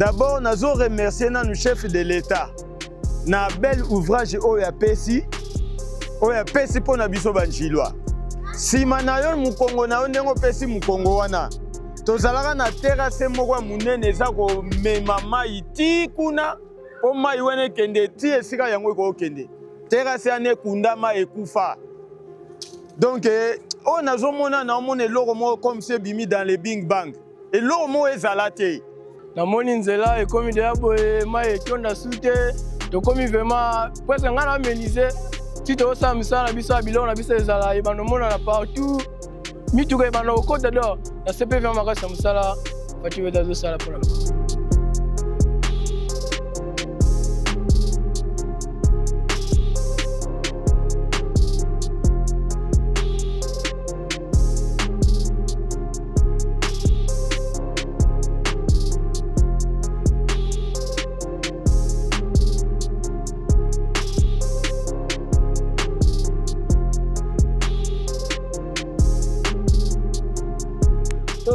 D'abord, nous remercier le chef de l'État. Na bel ouvrage Oya Pesi pour na biso banjilwa. Si manayon mukongo na ondengo pesi mukongo wana. Tozalaka na terrasse moko munene eza ko mema mai ti kuna o mai wene kende ti esika yango ko kende. Terrasse ane kundama ekufa. Donc on nazomona na omona eloko moko comme c'est bimi dans le Big Bang. Eloko moko ezala te. Na moni nzela ekomi de boye mai etonda sute. To komi vraiment presque ngana meniser si to sa misala biso bilon na biso ezala ebano mona na partout mituka ebano okota do na CP vraiment makasa misala fati weda zo sala pour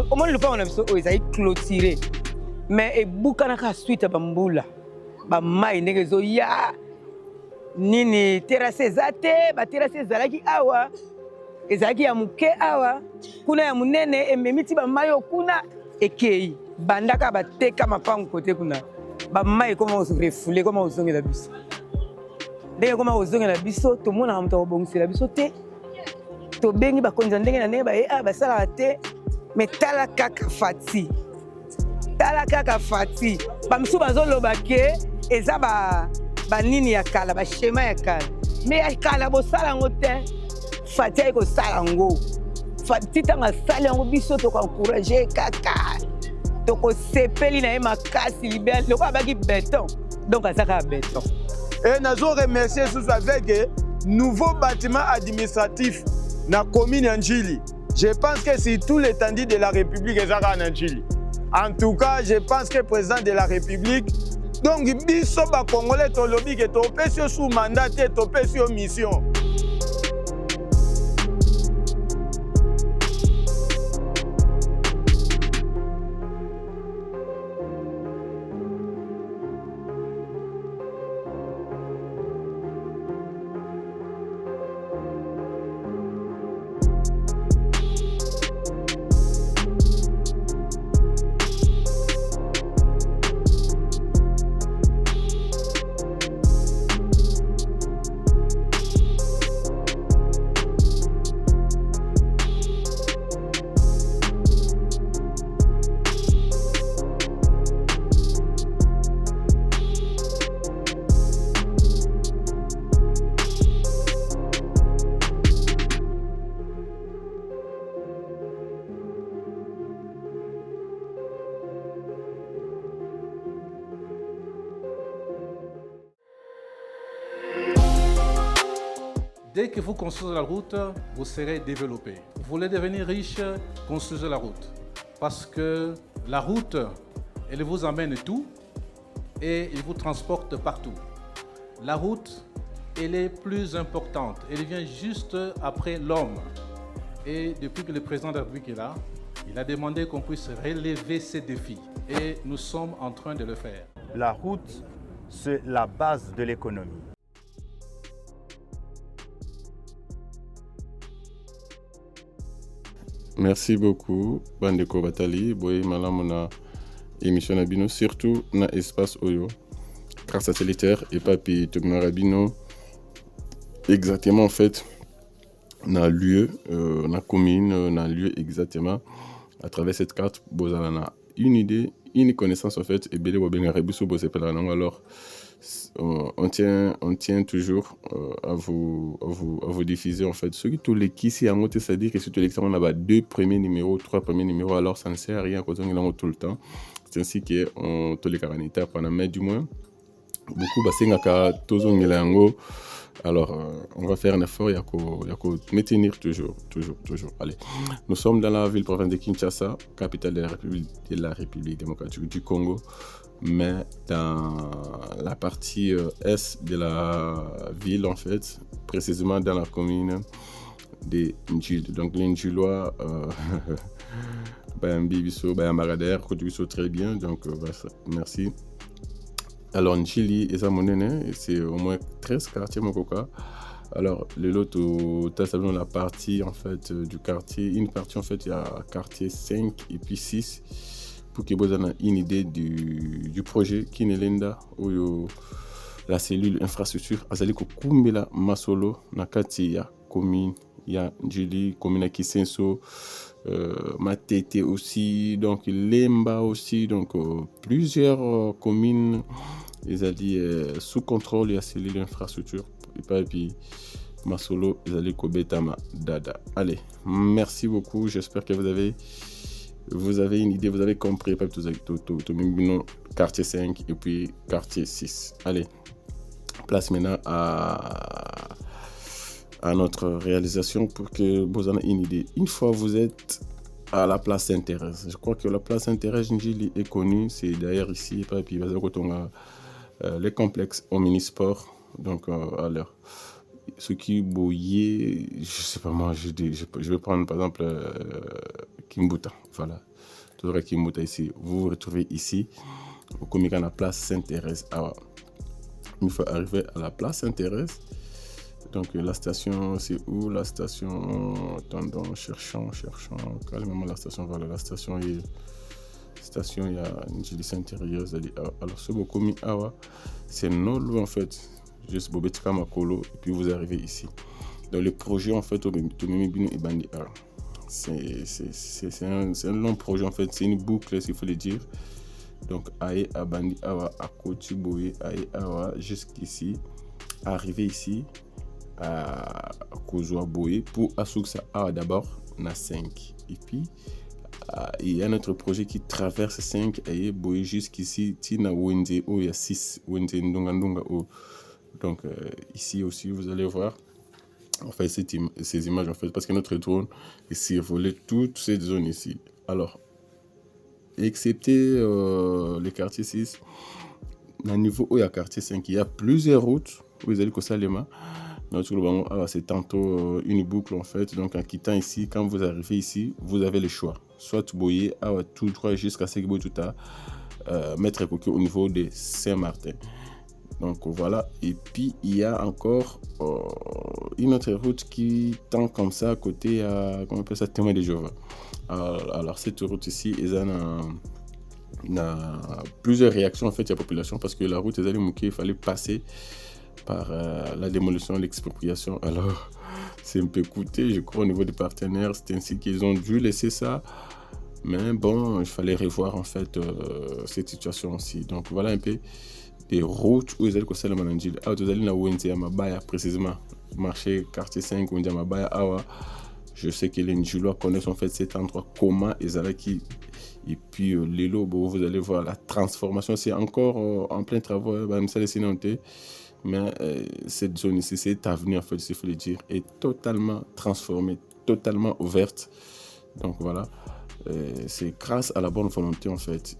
Comment le on a vu clôturé mais et boukanaka suite bambula ba mai ngezo ya nini terrasse zate ba terrasse zalaki awa ezalaki ya muke awa kuna ya munene ememiti ba mayo kuna ekei bandaka bateka mapango côté kuna ba mai comment on se refouler comment on zonge la biso ndenge comment on zonge la biso to mona muto obongisi la biso te to bengi ba konza ndenge na neba ba sala te. Mais tala kaka fati bamsu bazoloba ke eza ba nini ya kala ba schéma ya kala mais ya kala bo sala ngo te fati ay ko sala ngo fati tanga sala ngo biso to ko encourager kaka to ko sepeli na makasi libéral loko abaki béton donc azaka béton et nazo remercier sous avec nouveau bâtiment administratif na commune Njili. Je pense que c'est tout l'étendue de la République est en Chili. En tout cas, je pense que le président de la République, donc, biso ba Congolais tolobi ke topesi sous mandat te topesi mission. Dès que vous construisez la route, vous serez développé. Vous voulez devenir riche, construisez la route. Parce que la route, elle vous emmène tout et elle vous transporte partout. La route, elle est plus importante. Elle vient juste après l'homme. Et depuis que le président de la République est là, il a demandé qu'on puisse relever ces défis. Et nous sommes en train de le faire. La route, c'est la base de l'économie. Merci beaucoup, Bandeko Batali, Boye Malamona, émission Nabino, surtout na espace Oyo, car satellitaire et papi Rabino, exactement en fait, na lieu, na commune, na lieu exactement, à travers cette carte, Bozalana, une idée, une connaissance en fait, et Bele Wabenga Rebuso Bosepelano, alors on tient toujours à vous diffuser en fait. Ceux qui tous les qui s'y ont monté, c'est-à-dire que si tu on a 2 premiers numéros, 3 premiers numéros, alors ça ne sert à rien quand on est tout le temps. C'est ainsi qu'on tous les caranitaires pendant mai du moins. Beaucoup basingaka tozongelango. Alors on va faire un effort, il y a qu'à maintenir toujours. Allez, nous sommes dans la ville province de Kinshasa, capitale de la République démocratique du Congo. Mais dans la partie est de la ville, en fait, précisément dans la commune de Njil. Donc les Njilois, Bayambi Bisso, Bayamarader, côté Bisso très bien, donc voilà, merci. Alors Njili et Zamonene, c'est au moins 13 quartiers Mokoka. Alors le lot au Tassablon, la partie en fait du quartier, une partie en fait il y a quartier 5 et puis 6 pour que vous ayez une idée du projet Kinelenda ou la cellule infrastructure azali ko kumbela masolo na kati ya commune ya Njili, commune ya Kisenso, Matete aussi, donc Lemba aussi, donc plusieurs communes ils ont dit sous contrôle il y a cellule infrastructure et puis Masolo ils allaient Kobetama Dada. Allez, merci beaucoup, j'espère que vous avez une idée, vous avez compris quartier 5 et puis quartier 6. Allez, place maintenant à notre réalisation pour que vous en ayez une idée. Une fois vous êtes à la place Saint-Thérèse, je crois que la place Saint-Thérèse Njili est connue, c'est d'ailleurs ici, et puis vous avez les complexes omnisport, donc alors ce qui bouillait, je sais pas moi, je vais prendre par exemple Kimbuta, voilà, tout le Kimbuta ici, vous vous retrouvez ici au Komika la place Saint-Thérèse. Alors, il faut arriver à la place Saint-Thérèse. Donc la station, c'est où la station? Attendons, cherchons calmement la station. Voilà, la station il y a Njili Saint-Thérèse. Alors ce Bokomi Awa, c'est non loin en fait, juste Bobetika Makolo, et puis vous arrivez ici. Donc le projet en fait, Tomimi Bino et Bandi A, c'est un long projet en fait, c'est une boucle s'il faut le dire. Donc Aïe à Bandi Awa, à Kotiboye, Aïe Awa, jusqu'ici, arriver ici à Kozwa Boye pour Asuksa Awa d'abord, on a 5. Et puis il y a notre projet qui traverse 5 et Boye jusqu'ici, Tina Wende, il y a 6, Wende Ndonga. Donc ici aussi vous allez voir en fait ces images en fait parce que notre drone il survolait toutes ces zones ici. Alors excepté le quartier 6, au niveau où il y a quartier 5, il y a plusieurs routes où vous allez Kosalema. C'est tantôt une boucle en fait. Donc en quittant ici, quand vous arrivez ici, vous avez le choix. Soit Boye, tout droit jusqu'à Segbo Tuta, Maître Coquet au niveau de Saint-Martin. Donc voilà, et puis il y a encore une autre route qui tend comme ça à côté à, comment on appelle ça, Témoin de Jéhovah. Alors cette route ici, il y a plusieurs réactions en fait à la population parce que la route il fallait passer par la démolition, l'expropriation. Alors c'est un peu coûté, je crois, au niveau des partenaires, c'est ainsi qu'ils ont dû laisser ça. Mais bon, il fallait revoir en fait cette situation aussi. Donc voilà un peu des routes où ils allaient construire le Mananjil. Vous allez dans Wenze à Mabaya, précisément, marché quartier 5, Wenze à Mabaya. Je sais que les Njilois connaissent en fait cet endroit, comment ils allaient qui. Et puis les lots, vous allez voir la transformation, c'est encore en plein travaux, mais cette zone ici, cette avenue en fait, il faut le dire, est totalement transformée, totalement ouverte. Donc voilà, c'est grâce à la bonne volonté en fait.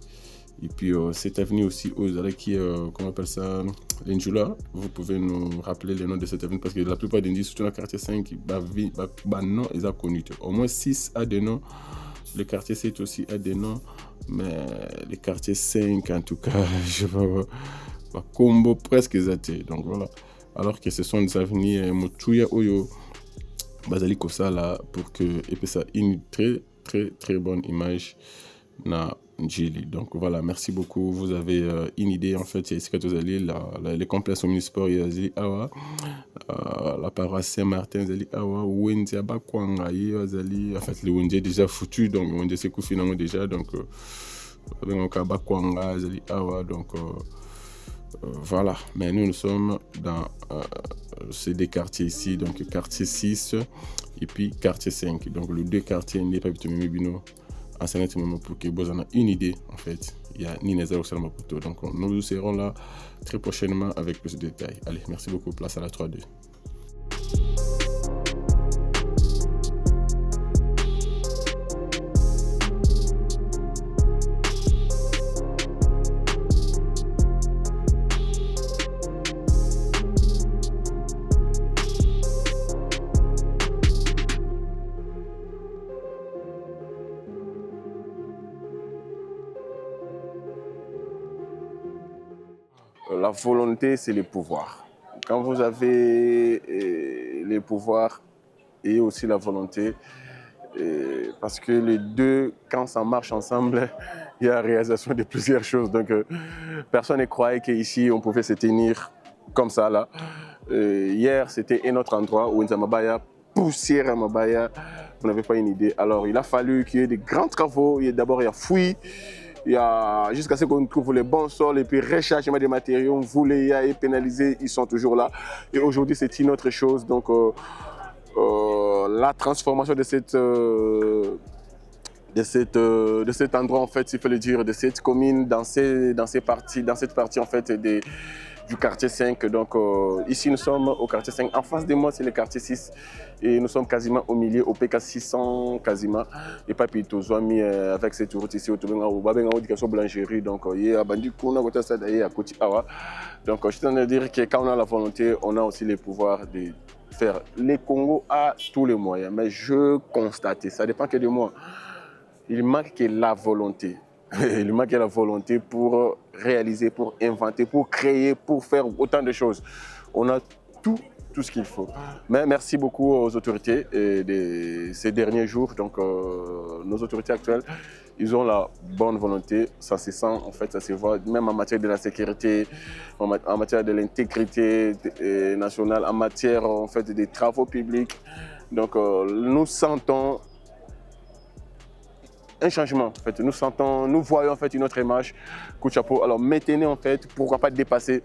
Et puis cette avenue aussi, qui comment on appelle ça, l'Injula, vous pouvez nous rappeler le nom de cette avenue parce que la plupart des indices, surtout dans le quartier 5, non, ils ont connu. Au moins 6 a des noms, le quartier 7 aussi a des noms, mais le quartier 5 en tout cas, je vois combo presque zaté. Donc voilà, alors que ce sont des avenues Motuya Oyo, Bazali Kosala, pour que, et puis ça, une très très très bonne image na Njili. Donc voilà, merci beaucoup. Vous avez une idée en fait. Ici que vous allez les complexes omnisports, il y a la paroisse Saint-Martin, il y a Wenze Abakwanga, il y a en fait le Wenze déjà foutu, donc Wenze c'est finalement déjà, donc Abakwanga, il y a donc voilà. Mais nous sommes dans ces deux quartiers ici, donc quartier 6 et puis quartier 5. Donc les deux quartiers n'est pas Bino. En ce moment pour que vous en ayez une idée en fait, il y a Nineza Oksal Maputo. Donc nous serons là très prochainement avec plus de détails. Allez, merci beaucoup, place à la 3-2. la volonté, c'est le pouvoir. Quand vous avez les pouvoirs et aussi la volonté, parce que les deux, quand ça marche ensemble, il y a la réalisation de plusieurs choses. Donc, personne ne croyait qu'ici, on pouvait se tenir comme ça, là. Hier, c'était un autre endroit où Nzamabaya, poussière à Mabaya, vous n'avez pas une idée. Alors, il a fallu qu'il y ait des grands travaux. D'abord, il y a fouilles. Il y a jusqu'à ce qu'on trouve les bons sols et puis rechargement des matériaux, voulait et pénaliser, ils sont toujours là. Et aujourd'hui, c'est une autre chose. Donc, la transformation de cet endroit, en fait, s'il faut le dire, de cette commune dans cette partie en fait du quartier 5. Donc ici nous sommes au quartier 5. En face de moi c'est le quartier 6 et nous sommes quasiment au milieu, au PK 600 quasiment. Et pas puis mis avec cette route ici au éducation boulangerie. Donc il y a bandi kuna côté ça d'ailleurs à côté awa. Donc je suis en train de dire que quand on a la volonté, on a aussi les pouvoirs de faire. Les Congo a tous les moyens, mais je constate, ça dépend que de moi. Il manque que la volonté. Il manque la volonté pour réaliser, pour inventer, pour créer, pour faire autant de choses. On a tout ce qu'il faut. Mais merci beaucoup aux autorités de ces derniers jours. Donc, nos autorités actuelles, ils ont la bonne volonté. Ça se sent, en fait, ça se voit, même en matière de la sécurité, en matière de l'intégrité nationale, en matière, en fait, des travaux publics. Donc, nous sentons un changement, en fait. Nous voyons en fait une autre image. Coup de chapeau. Alors maintenant, en fait, pourquoi pas dépasser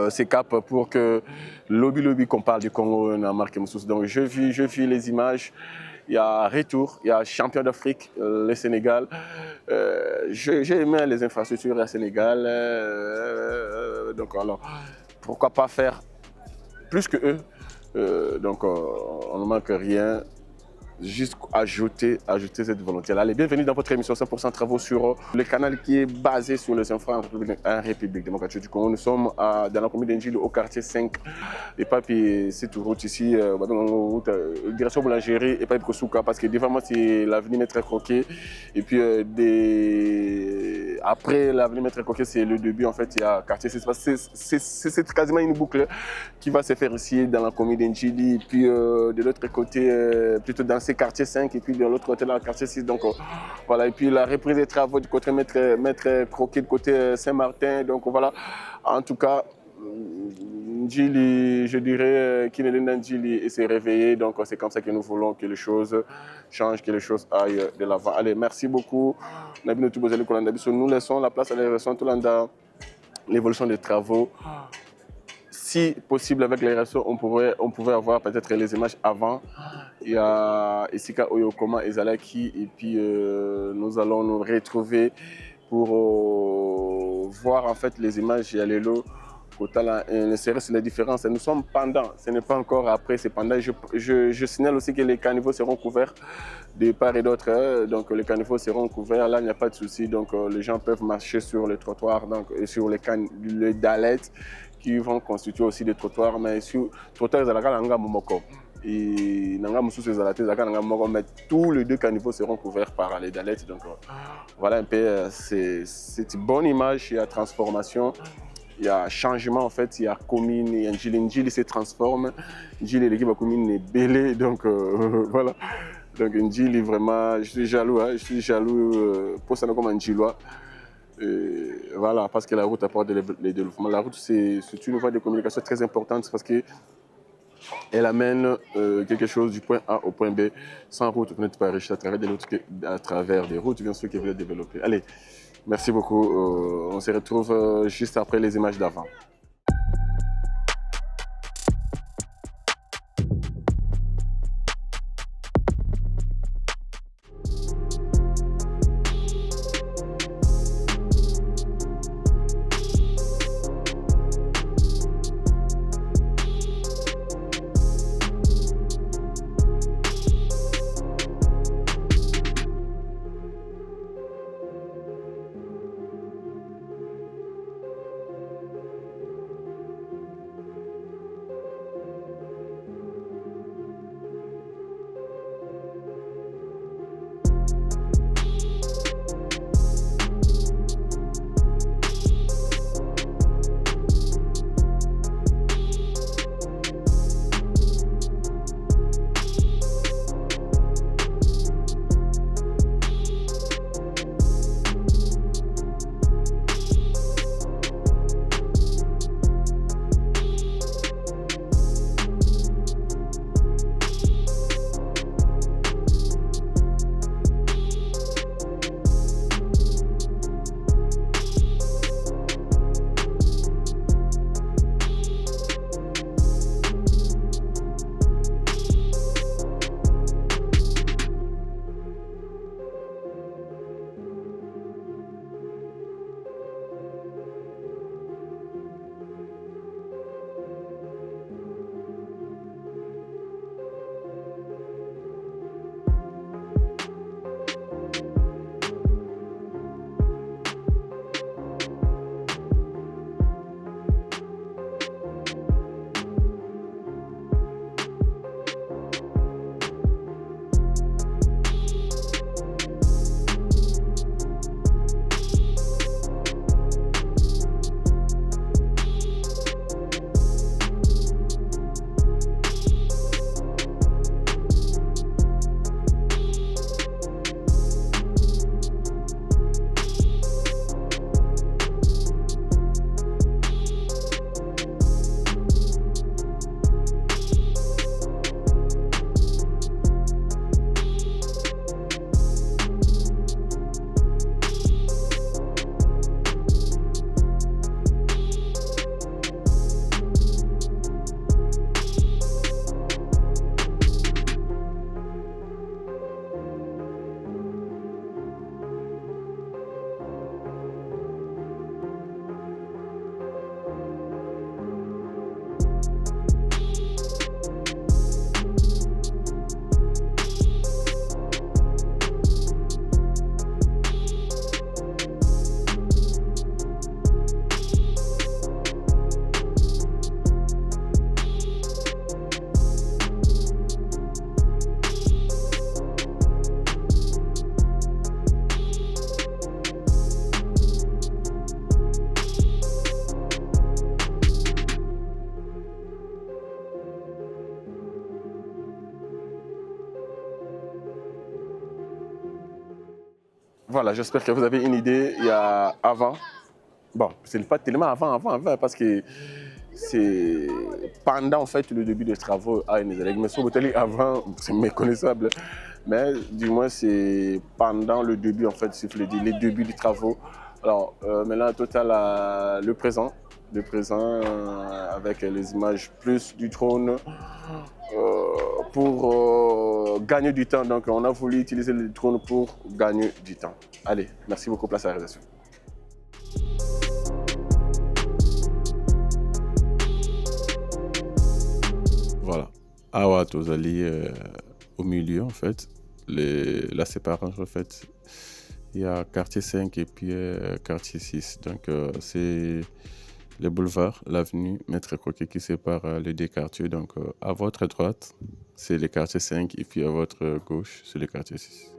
ces caps pour que lobby qu'on parle du Congo on a marqué Moussous. Donc je vis les images. Il y a retour, il y a champion d'Afrique, le Sénégal. J'ai aimé les infrastructures au Sénégal. Donc alors, pourquoi pas faire plus que eux. Donc on ne manque rien. Juste ajouter cette volonté-là. Allez, bienvenue dans votre émission 100% travaux sur le canal qui est basé sur les infras en République démocratique du Congo. Nous sommes dans la commune d'Indjili au quartier 5. Et pas puis cette route ici, direction boulangerie et pas Kosouka parce que devant moi c'est l'avenue Maître Croquet. Et puis après l'avenue Maître Croquet, c'est le début en fait, il y a quartier 6. C'est quasiment une boucle qui va se faire ici dans la commune d'Indjili. Et puis de l'autre côté, plutôt dans quartier 5 et puis de l'autre côté dans le quartier 6. Donc voilà, et puis la reprise des travaux du côté Maître Croquet, du côté Saint-Martin. Donc voilà, en tout cas, Ndjili, je dirais qu'il est Ndjili et s'est réveillé. Donc c'est comme ça que nous voulons que les choses changent, que les choses aillent de l'avant. Allez, merci beaucoup. Nous laissons la place à l'évolution des travaux. Si possible, avec les réactions, on pouvait avoir peut-être les images avant. Il y a Isika Oyokoma et Zalaki, et puis nous allons nous retrouver pour voir en fait les images. Il y a les lots, c'est la différence. Nous sommes pendant, ce n'est pas encore après, c'est pendant. Je signale aussi que les caniveaux seront couverts de part et d'autre. Donc les caniveaux seront couverts, là il n'y a pas de souci. Donc les gens peuvent marcher sur le trottoir, donc, et sur les dallettes qui vont constituer aussi des trottoirs, mais sur le trottoir, il y a Momoko. Et mais tous les deux caniveaux seront couverts par les dallettes. Donc voilà un peu cette bonne image, il y a transformation, il y a changement en fait, il y a commune, il y a Ndjili se transforme, Ndjili l'équipe de commune est belle, donc voilà. Donc Ndjili vraiment, je suis jaloux pour ça comme Ndjilois. Voilà, parce que la route apporte le développement. La route, c'est une voie de communication très importante parce qu'elle amène quelque chose du point A au point B. Sans route, vous n'êtes pas riche à travers des routes, bien sûr, qui veulent développer. Allez, merci beaucoup. On se retrouve juste après les images d'avant. Voilà, j'espère que vous avez une idée. Il y a avant. Bon, ce n'est pas tellement avant, parce que c'est pendant en fait le début des travaux à Nézélec. Mais Soboteli avant, c'est méconnaissable. Mais du moins, c'est pendant le début, en fait, si je le dis, les débuts des travaux. Alors, maintenant, total, le présent avec les images plus du drone pour gagner du temps. Donc, on a voulu utiliser le drone pour gagner du temps. Allez, merci beaucoup, place à la réalisation. Voilà. Awa Tozali au milieu, en fait. La séparation, en fait. Il y a quartier 5 et puis quartier 6. Donc, c'est le boulevard, l'avenue Maître Croquet qui sépare les deux quartiers. Donc, à votre droite, c'est le quartier 5 et puis à votre gauche, c'est le quartier 6.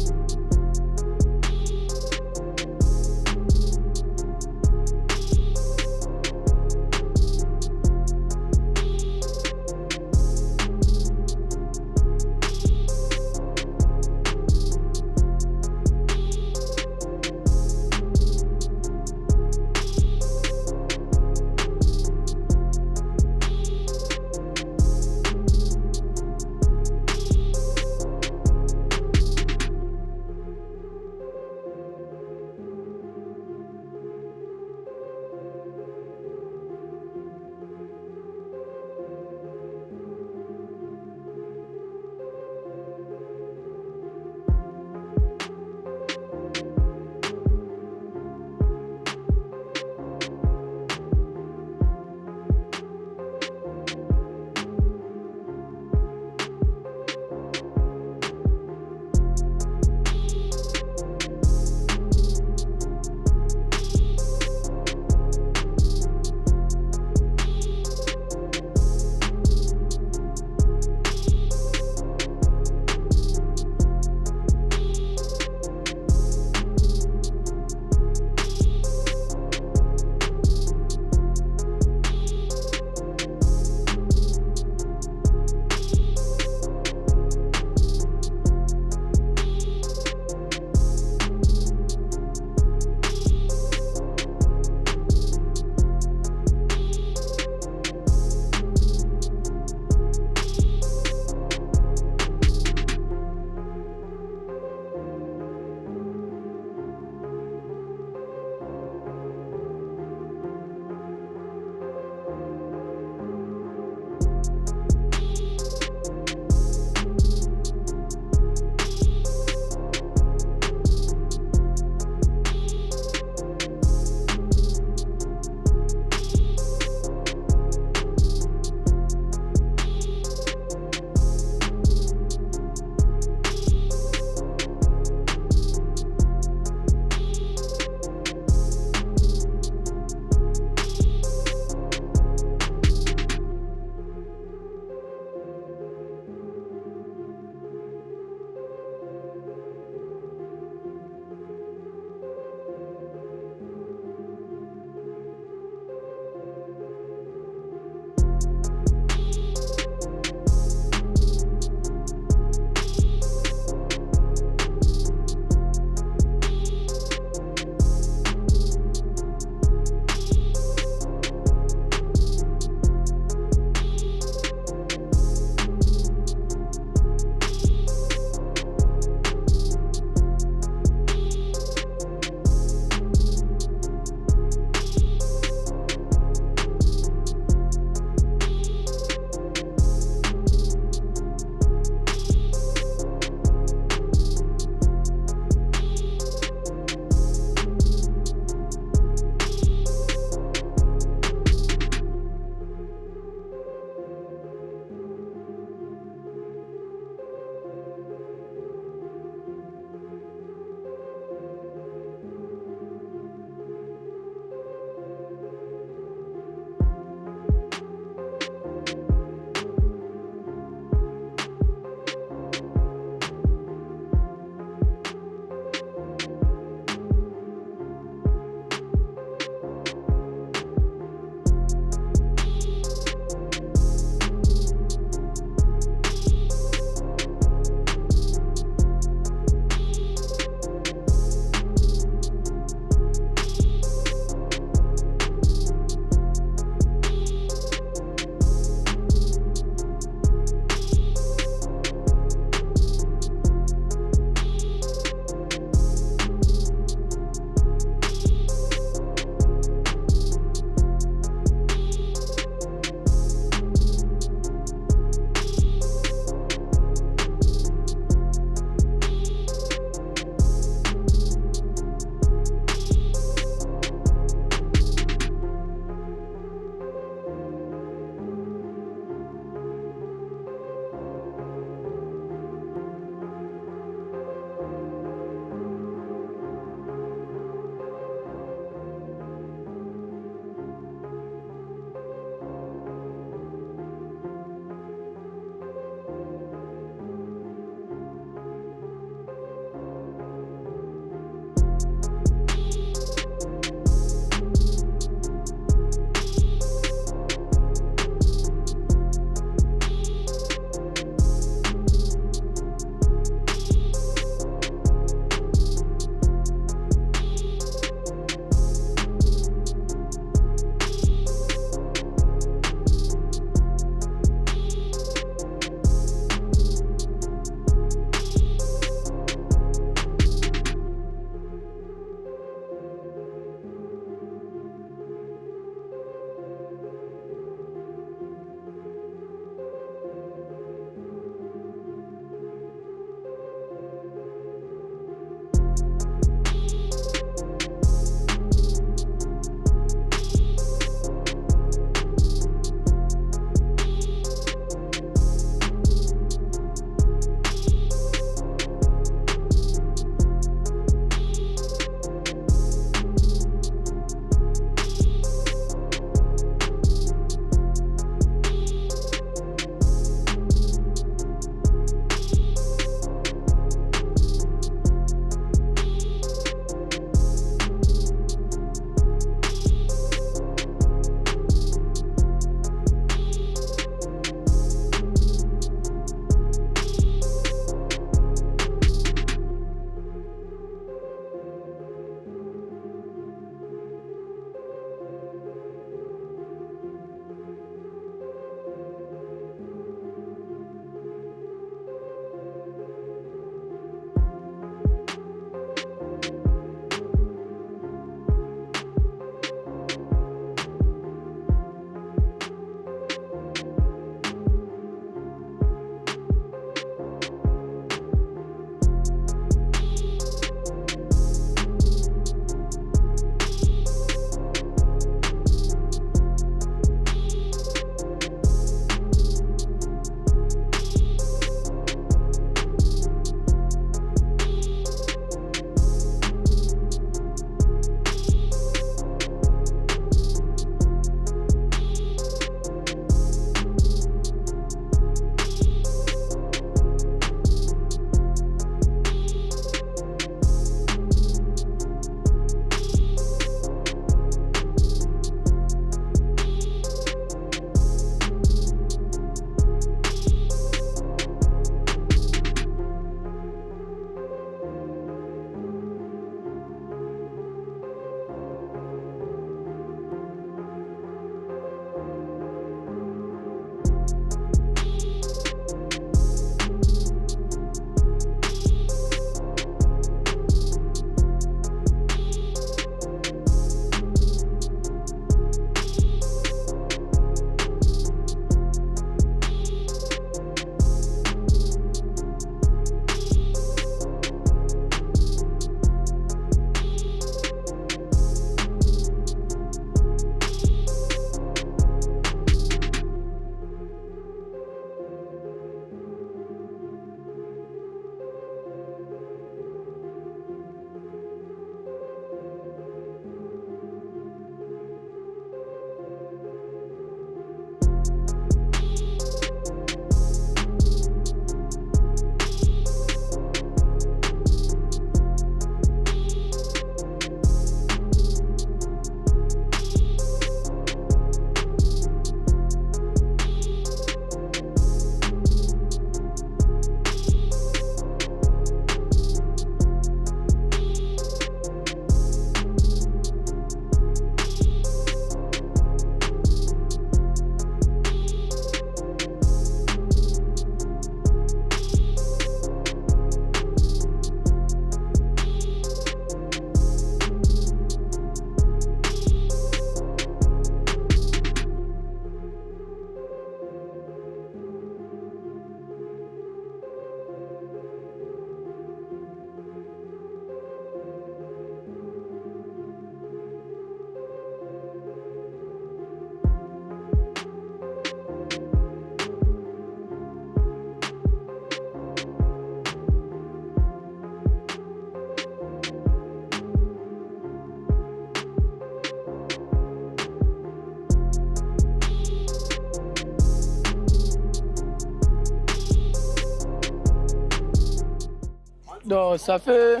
Donc ça fait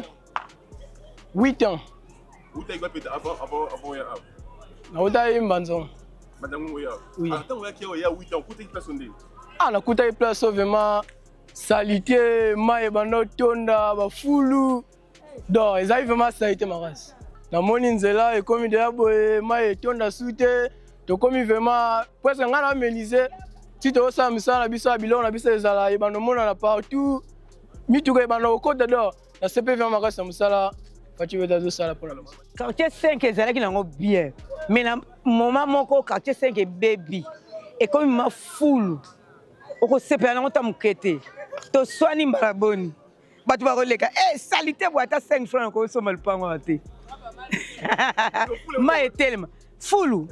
8 ans. Où t'as peut-être avant Nauta Mbanzon. Madame Ouya. Oui. Attends, Ouya qui a 8 ans, côté personne. Ah, na kuta place vraiment salité, ma ebano tonda, ba fulu. Donc, ils arrivent vraiment salité ma race. Na moni nzela et comme de aboye ma tonda soute, to comme vraiment presque ngana meniser. Si tu as ça na biso bilon na biso ezala ebano mona na partout. Mi tu ga ebano ko dedans. Na CP vraiment ma race na musala. Tu veux dans ça pour la maison. Quartier 5 ezalaki nango bien. Mais na moment moko quartier 5 est baby. Et comme ma foule. Oko sepela nango ta mukete. To swani mbalaboni. Batu ba koleka. Salité bo ata 5 francs ko so malpango ate. Ma etelema. Fulu.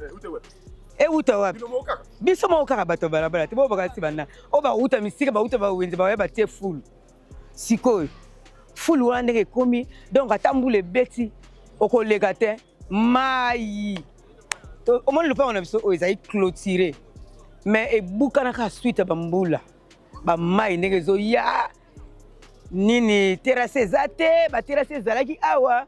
E uta wapi? Biso mo kaka bato balabala. Te bo bakati bana. O ba uta misika ba uta ba wenze ba ba te fulu. Sikoy. Fulu wana ndenge komi donc atambule beti okolega te mai to omoni lupango na biso oyo ezali clôturé mais ebukanaka suite bambula bamai ndenge ezoya nini terrasse eza te baterrasse ezalaki awa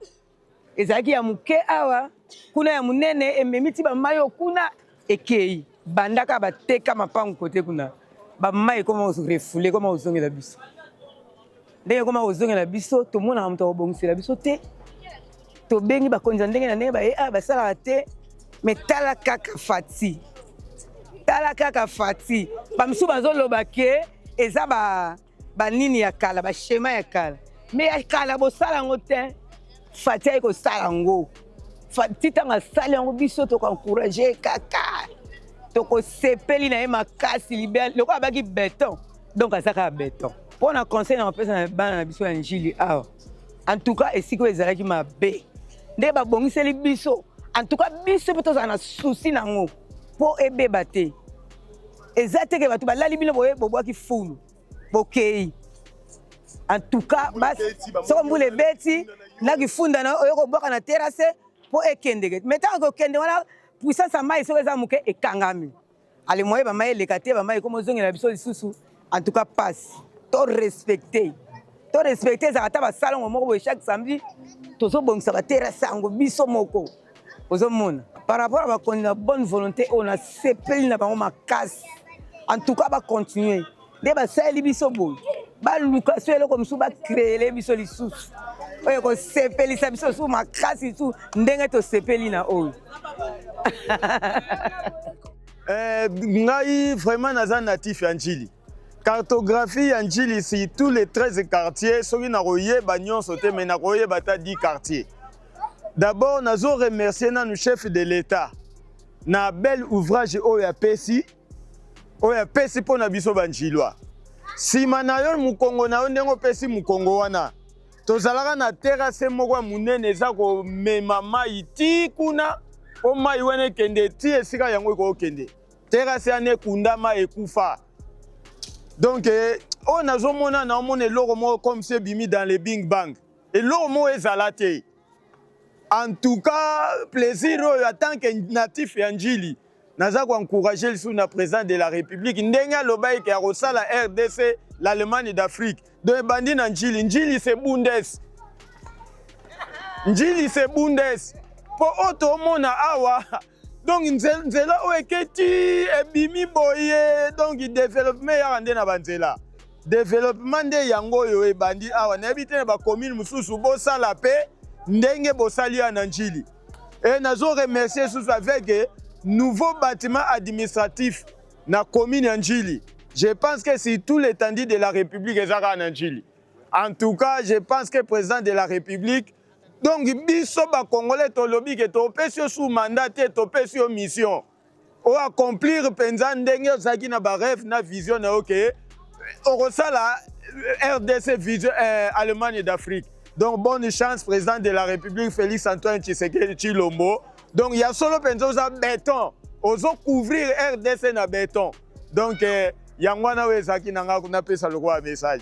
ezalaki ya moke awa kuna ya monene ememi ti bamai oyo kuna ekei bandaka bateka mapango kote kuna bamai ekoma refule ekoma kozongela biso ndenge koma ozongela biso tomona moto obongisela biso te tobengi bakonza ndenge na ndenge basalaka te mais tala kaka fati bamisu bazoloba ke eza banini ya kala bashema ya kala mais ya kala bosala yango te fati ayi kosala yango fati ntango asali yango biso tokoencourage kaka tokosepeli na ye makasi libere lokola abaki beton donc aza kaka beton. Pour un conseil na pesa na bana na biso ya njili awa en tout cas esiko ezalaki mabe nde babongiseli biso en tout cas biso mpe tozala na souci nango mpo ebeba te eza teke bato balali bino boye bobwaki fulu bokei en tout cas soko mbula ebeti naki funda na oyo kobwaka na terrasse mpo ekendeke mais ntango kokende wana puissance ya mai soko eza moke ekangami ale moye bamai eleka te bamai ekoma ozongela biso lisusu en tout cas passe to respecter ezalaka basalongo moko boye chaque samedi tozobongisa baterrasse yango biso moko ozomona par rapport à bakondi na bonne volonté oyo nasepeli na bango makasi en tout cas bacontinue nde basaleli biso boye baluka so eloko mosusu bacréele biso lisusu oyo kosepelisa biso lisusu makasi lisusu ndenge tosepeli na oyo ngai vraiment naza natif ya njili cartographie ya njili si tous les 13 quartiers soki nakoyeba nyonso te mais nakoyeba ata 10 quartiers. D'abord nazo remercier nanu chef de l'État na bel ouvrage oyo apesi mpona biso banjilwa nsima na yo mokongo na yo ndenge opesi mokongo wana tozalaka na terrasse moko ya monene eza komema mai ti kuna po mai wana ekende ti esika yango ekokende terrasse wana ekundama ekufa. Donc, on a zomona na omona eloko moko comme c'est bimi dans les Big Bang. Eloko moko ezala te. En tout cas, plaisir en tant que natif ya njili. Naza ko encourager le sous na président de la République. Ndenge aloba ke arosala RDC, l'Allemagne d'Afrique. Donc bandi na njili, njili c'est Bundes. Njili c'est Bundes. Po oto mona awa donc nzela oyo eketi ebimi boye donc développement ya nde na banzela développement nde yango oyo ebandi awa nayebi te na bacommune mosusu bosala mpe ndenge bosali ya na njili et nazo remercier susu avec nouveau bâtiment administratif na commune ya njili. Je pense que c'est tout l'étendue de la République ezaka na njili. En tout cas je pense que président de la République donc biso ba congolais tolobi ke topesi sous mandat te topesi mission o accomplir penza ndenge ozaki na ba rêve na vision na OK okosala RDC vision Allemagne d'Afrique. Donc bonne chance président de la République Félix Antoine Tshisekedi Tshilombo. Donc il y a solo penza oza béton ozo couvrir RDC na béton. Donc yango na wezaki nanga kuna pesa le roi message.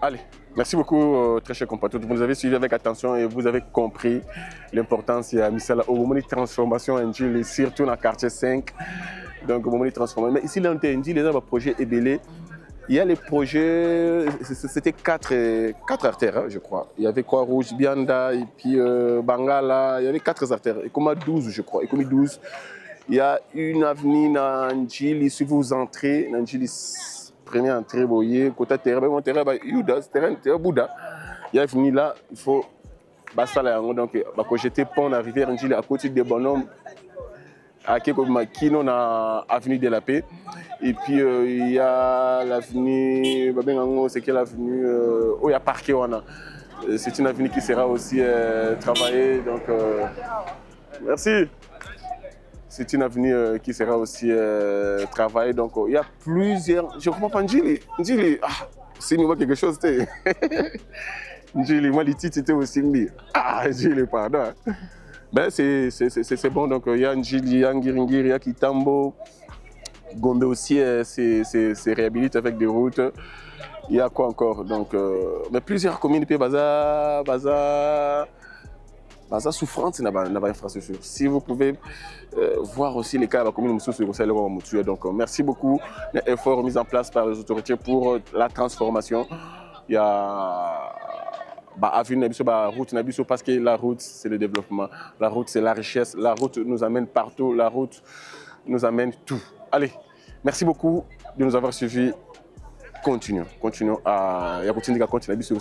Allez, merci beaucoup, très chers compatriotes. Vous nous avez suivis avec attention et vous avez compris l'importance de Misala au moment de transformation en Djili, surtout dans le quartier 5. Donc, au moment de transformation. Mais ici, là, on a dit les projets ébélés. Il y a les projets, c'était 4 artères, hein, je crois. Il y avait Croix-Rouge, Bianda, et puis Bangala. Il y avait 4 artères. Et comme 12, je crois. Et comme 12. Il y a une avenue dans Djili. Si vous entrez dans Djili, première entrée, vous voyez, côté terrain, mon terrain, terrain Bouddha. Il y a une avenue là, il faut. Donc, quand j'étais pont dans la rivière Djili, à côté des bonhommes, à Kino, na avenue de la Paix. Et puis il y a l'avenue, c'est quelle avenue où il y a parquet. C'est une avenue qui sera aussi travaillée. Donc, merci. C'est une avenue qui sera aussi travaillée. Donc, il y a plusieurs. Je ne comprends pas Djili. C'est nouveau quelque chose. Djili, moi, les titres étaient aussi mis. Djili, pardon. Ben, c'est bon. Donc, il y a Djili, il y a Ngiringiri, il y a Kitambo. Gombe aussi c'est réhabilité avec des routes. Il y a quoi encore? Donc, mais plusieurs communes, Baza souffrance n'a pas infrastructure. Si vous pouvez voir aussi les cas de la commune de donc, merci beaucoup. Les efforts mis en place par les autorités pour la transformation. Il y a route parce que la route c'est le développement, la route c'est la richesse, la route nous amène partout, la route nous amène tout. Allez, merci beaucoup de nous avoir suivis. Continuons à continuer sur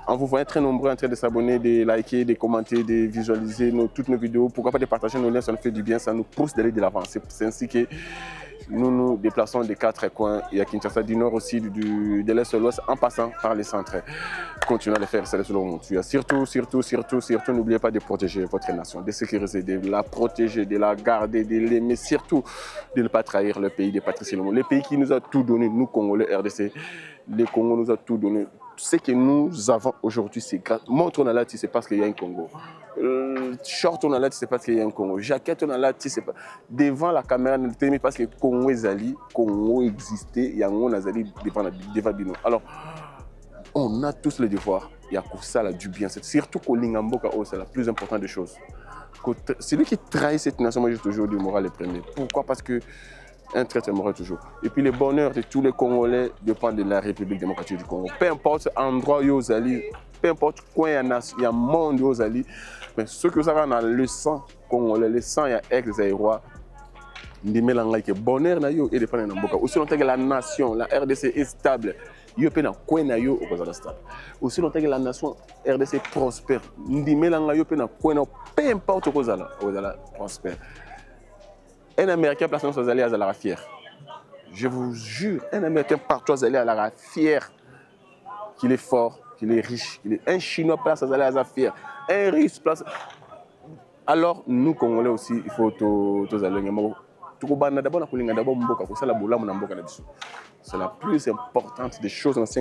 en vous voyant très nombreux en train de s'abonner, de liker, de commenter, de visualiser toutes nos vidéos. Pourquoi pas de partager nos liens, ça nous fait du bien, ça nous pousse d'aller de l'avant. C'est ainsi que nous nous déplaçons des 4 coins. Il y a Kinshasa du nord aussi, de l'est à l'ouest, en passant par les centres. Continuez à le faire, c'est le monde. Surtout, n'oubliez pas de protéger votre nation, de sécuriser, de la protéger, de la garder, de l'aimer, surtout de ne pas trahir le pays des patriciens. Le pays qui nous a tout donné, nous Congolais, RDC, le Congo nous a tout donné. Ce que nous avons aujourd'hui, c'est grâce. Montre on a là, c'est parce qu'il y a un Congo. Short on a là, c'est parce qu'il y a un Congo. Jaquette on a là, c'est pas. Devant la caméra, nous parce que Congo est allé, Congo existait, il y a un Azali devant Bino. Alors, on a tous le devoir. Il y a pour ça du bien. C'est surtout qu'au Lingamboka, c'est la plus importante des choses. Celui qui trahit cette nation, moi j'ai toujours dit moral le premier. Pourquoi? Parce que un traître mourra toujours. Et puis le bonheur de tous les Congolais dépend de la République démocratique du Congo. Peu importe l'endroit où ils allent, peu importe quoi il y a un monde où ils allent, mais ce que ça va dans le sang congolais, le sang il y a ex-aérois, des mélanges qui bonheur na yo et dépend de Mboka. Aussi longtemps que la nation, la RDC est stable, yo pe na quoi na yo au stable. Aussi longtemps que la nation RDC prospère, des mélanges yo pe na quoi na peu importe quoi ça prospère. Un Américain placé dans ses alliés à la fier. Je vous jure, un Américain partout à la fier qu'il est fort, qu'il est riche. Un Chinois place à la fier. Un Russe place. Alors, nous, Congolais aussi, il faut tous aller. C'est la plus importante des choses dans ce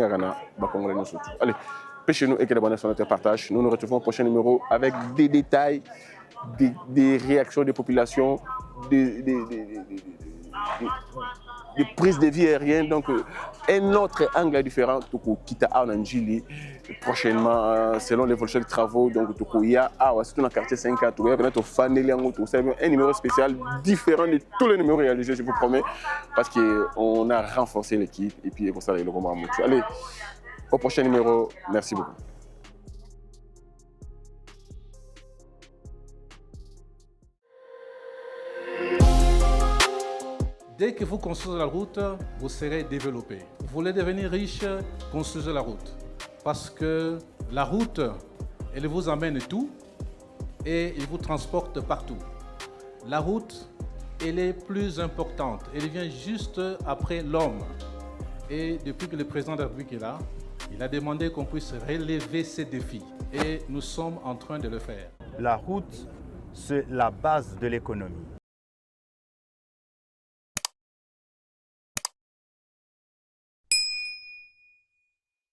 Congolais. Allez, pêchez-nous et que les bonnes sur notre partage. Nous nous retrouvons au prochain numéro avec des détails, des réactions des populations. Des prises de vie aériennes, donc un autre angle différent. Kita en Djili prochainement, selon l'évolution des travaux, donc il y a c'est dans le quartier 5A, il y a un numéro spécial différent de tous les numéros réalisés, je vous promets, parce qu'on a renforcé l'équipe et puis pour ça, le roman. Allez, au prochain numéro, merci beaucoup. Dès que vous construisez la route, vous serez développé. Vous voulez devenir riche, construisez la route. Parce que la route, elle vous amène tout et elle vous transporte partout. La route, elle est plus importante. Elle vient juste après l'homme. Et depuis que le président de la République est là, il a demandé qu'on puisse relever ces défis. Et nous sommes en train de le faire. La route, c'est la base de l'économie.